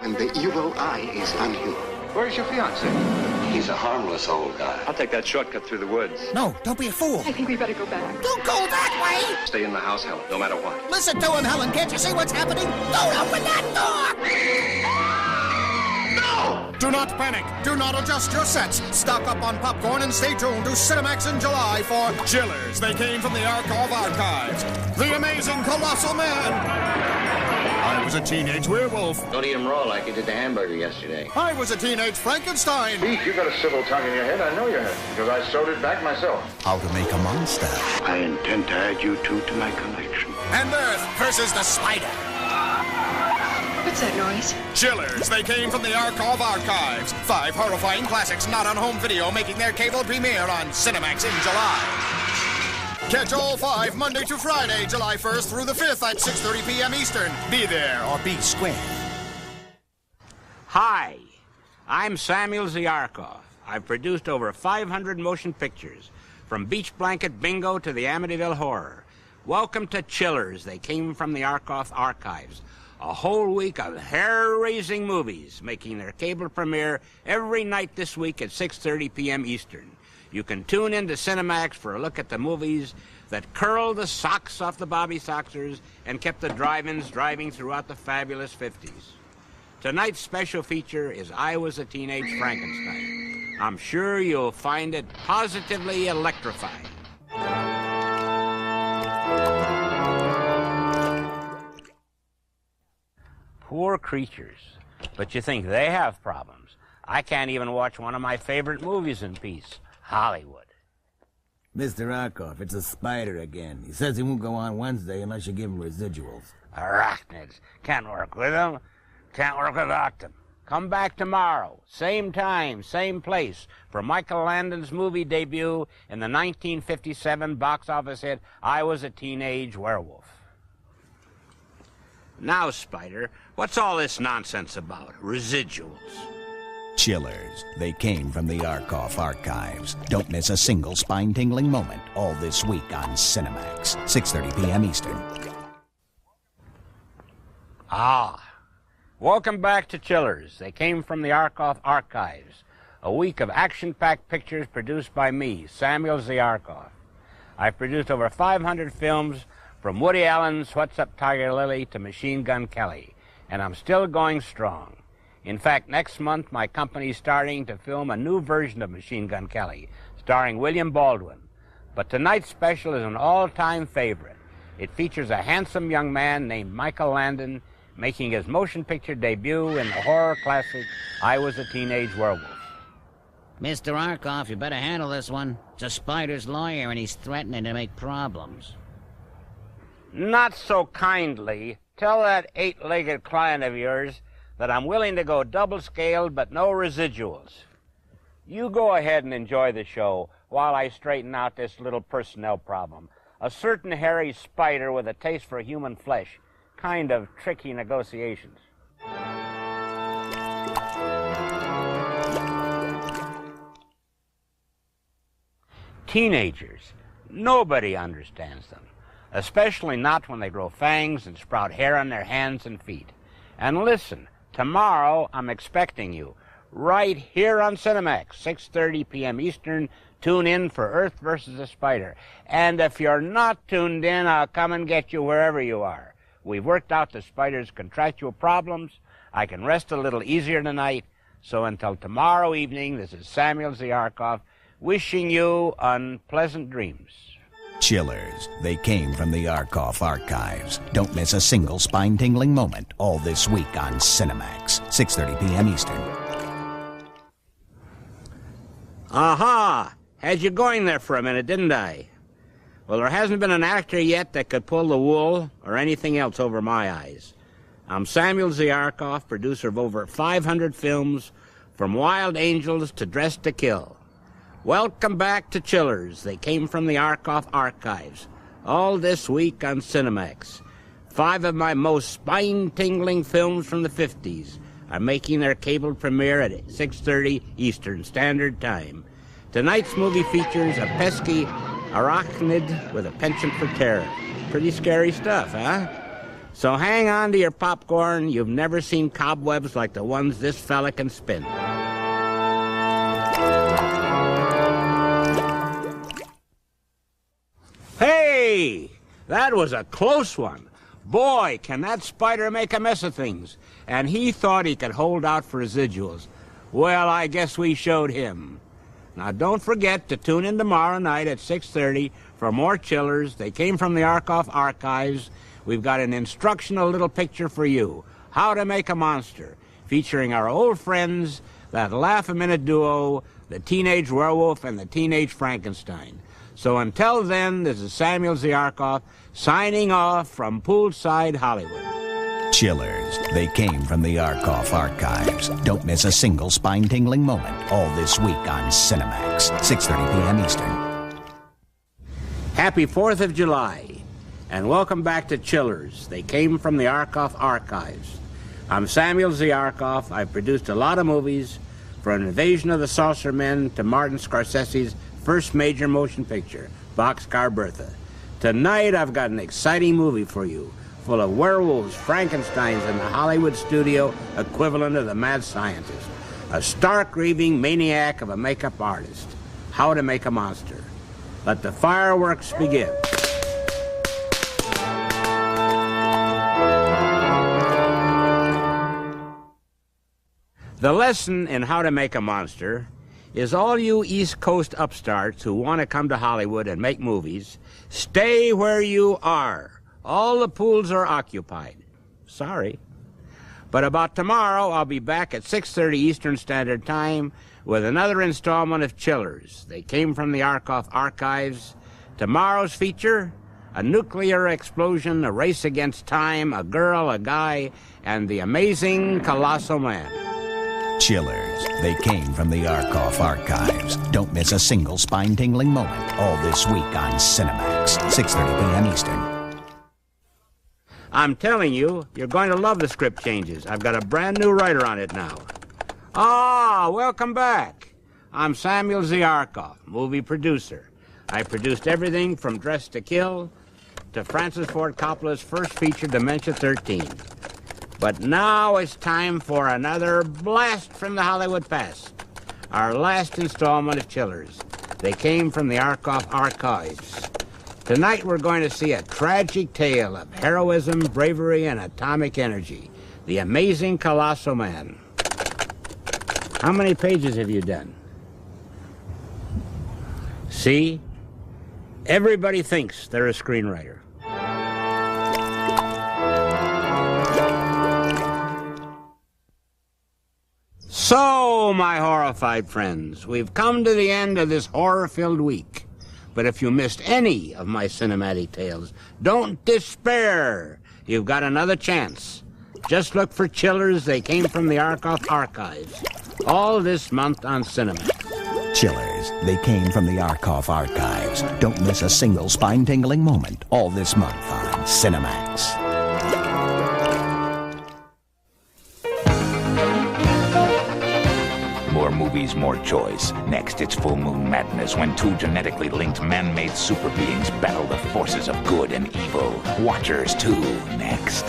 And the evil eye is on him. Where's your fiancé? He's a harmless old guy. I'll take that shortcut through the woods. No, don't be a fool. I think we better go back. Don't go that way! Stay in the house, Helen, no matter what. Listen to him, Helen. Can't you see what's happening? Don't open that door! No! Do not panic. Do not adjust your sets. Stock up on popcorn and stay tuned to Cinemax in July for Chillers. They came from the Arkoff archives. The Amazing Colossal Man. I was a teenage werewolf. Don't eat him raw like you did the hamburger yesterday. I was a teenage Frankenstein. Pete, you got a civil tongue in your head. I know you have, because I sewed it back myself. How to make a monster. I intend to add you two to my collection. And Earth versus the Spider. What's that noise? Chillers. They came from the Arkoff archives. 5 horrifying classics not on home video making their cable premiere on Cinemax in July. Catch all 5 Monday to Friday, July 1st through the 5th at 6:30 p.m. Eastern. Be there or be square. Hi, I'm Samuel Z. Arkoff. I've produced over 500 motion pictures, from Beach Blanket Bingo to the Amityville Horror. Welcome to Chillers. They came from the Arkoff archives. A whole week of hair-raising movies making their cable premiere every night this week at 6:30 p.m. Eastern. You can tune in to Cinemax for a look at the movies that curled the socks off the Bobby Soxers and kept the drive-ins driving throughout the fabulous 50s. Tonight's special feature is I Was a Teenage Frankenstein. I'm sure you'll find it positively electrifying. Poor creatures. But you think they have problems. I can't even watch one of my favorite movies in peace. Hollywood. Mr. Arkoff, it's a spider again. He says he won't go on Wednesday unless you give him residuals. Arachnids. Can't work with them. Can't work without them. Come back tomorrow. Same time, same place for Michael Landon's movie debut in the 1957 box office hit, I Was a Teenage Werewolf. Now, Spider, what's all this nonsense about? Residuals. Chillers. They came from the Arkoff archives. Don't miss a single spine-tingling moment all this week on Cinemax, 6:30 p.m. Eastern. Welcome back to Chillers. They came from the Arkoff archives. A week of action-packed pictures produced by me, Samuel Z. Arkoff. I've produced over 500 films from Woody Allen's What's Up, Tiger Lily to Machine Gun Kelly, and I'm still going strong. In fact, next month, my company's starting to film a new version of Machine Gun Kelly, starring William Baldwin. But tonight's special is an all-time favorite. It features a handsome young man named Michael Landon making his motion picture debut in the horror classic, I Was a Teenage Werewolf. Mr. Arkoff, you better handle this one. It's a spider's lawyer, and he's threatening to make problems. Not so kindly. Tell that 8-legged client of yours that I'm willing to go double-scaled but no residuals. You go ahead and enjoy the show while I straighten out this little personnel problem. A certain hairy spider with a taste for human flesh. Kind of tricky negotiations. Teenagers. Nobody understands them. Especially not when they grow fangs and sprout hair on their hands and feet. And listen, tomorrow I'm expecting you. Right here on Cinemax, 6:30 p.m. Eastern. Tune in for Earth versus the Spider. And if you're not tuned in, I'll come and get you wherever you are. We've worked out the spider's contractual problems. I can rest a little easier tonight. So until tomorrow evening, this is Samuel Z. Arkoff wishing you unpleasant dreams. Chillers. They came from the Arkoff archives. Don't miss a single spine-tingling moment all this week on Cinemax, 6:30 p.m. Eastern. Aha! Had you going there for a minute, didn't I? Well, there hasn't been an actor yet that could pull the wool or anything else over my eyes. I'm Samuel Z. Arkoff, producer of over 500 films, from Wild Angels to Dressed to Kill. Welcome back to Chillers. They came from the Arkoff archives. All this week on Cinemax. 5 of my most spine-tingling films from the 50s are making their cable premiere at 6:30 Eastern Standard Time. Tonight's movie features a pesky arachnid with a penchant for terror. Pretty scary stuff, huh? So hang on to your popcorn. You've never seen cobwebs like the ones this fella can spin. Hey, that was a close one. Boy, can that spider make a mess of things. And he thought he could hold out for residuals. Well, I guess we showed him. Now, don't forget to tune in tomorrow night at 6:30 for more Chillers. They came from the Arkoff archives. We've got an instructional little picture for you, How to Make a Monster, featuring our old friends, that laugh-a-minute duo, the Teenage Werewolf and the Teenage Frankenstein. So until then, this is Samuel Z. Arkoff signing off from Poolside, Hollywood. Chillers. They came from the Arkoff archives. Don't miss a single spine-tingling moment all this week on Cinemax, 6:30 p.m. Eastern. Happy 4th of July, and welcome back to Chillers. They came from the Arkoff archives. I'm Samuel Z. Arkoff. I've produced a lot of movies, from Invasion of the Saucer Men to Martin Scorsese's first major motion picture, Boxcar Bertha. Tonight, I've got an exciting movie for you, full of werewolves, Frankensteins, and the Hollywood studio equivalent of the mad scientist. A stark, raving maniac of a makeup artist. How to Make a Monster. Let the fireworks begin. The lesson in How to Make a Monster is all you East Coast upstarts who want to come to Hollywood and make movies, stay where you are. All the pools are occupied. Sorry. But about tomorrow, I'll be back at 6:30 Eastern Standard Time with another installment of Chillers. They came from the Arkoff archives. Tomorrow's feature, a nuclear explosion, a race against time, a girl, a guy, and the amazing Colossal Man. Chillers. They came from the Arkoff archives. Don't miss a single spine-tingling moment all this week on Cinemax, 6:30 p.m. Eastern. I'm telling you, you're going to love the script changes. I've got a brand new writer on it now. Ah, welcome back. I'm Samuel Z. Arkoff, movie producer. I produced everything from Dress to Kill to Francis Ford Coppola's first feature, Dementia 13. But now it's time for another blast from the Hollywood past. Our last installment of Chillers. They came from the Arkoff archives. Tonight we're going to see a tragic tale of heroism, bravery, and atomic energy. The amazing Colossal Man. How many pages have you done? See? Everybody thinks they're a screenwriter. So, my horrified friends, we've come to the end of this horror-filled week. But if you missed any of my cinematic tales, don't despair. You've got another chance. Just look for Chillers. They came from the Arkoff archives. All this month on Cinemax. Chillers. They came from the Arkoff archives. Don't miss a single spine-tingling moment all this month on Cinemax. More movies, more choice. Next, it's full moon madness when two genetically linked man-made super beings battle the forces of good and evil. Watchers 2, next.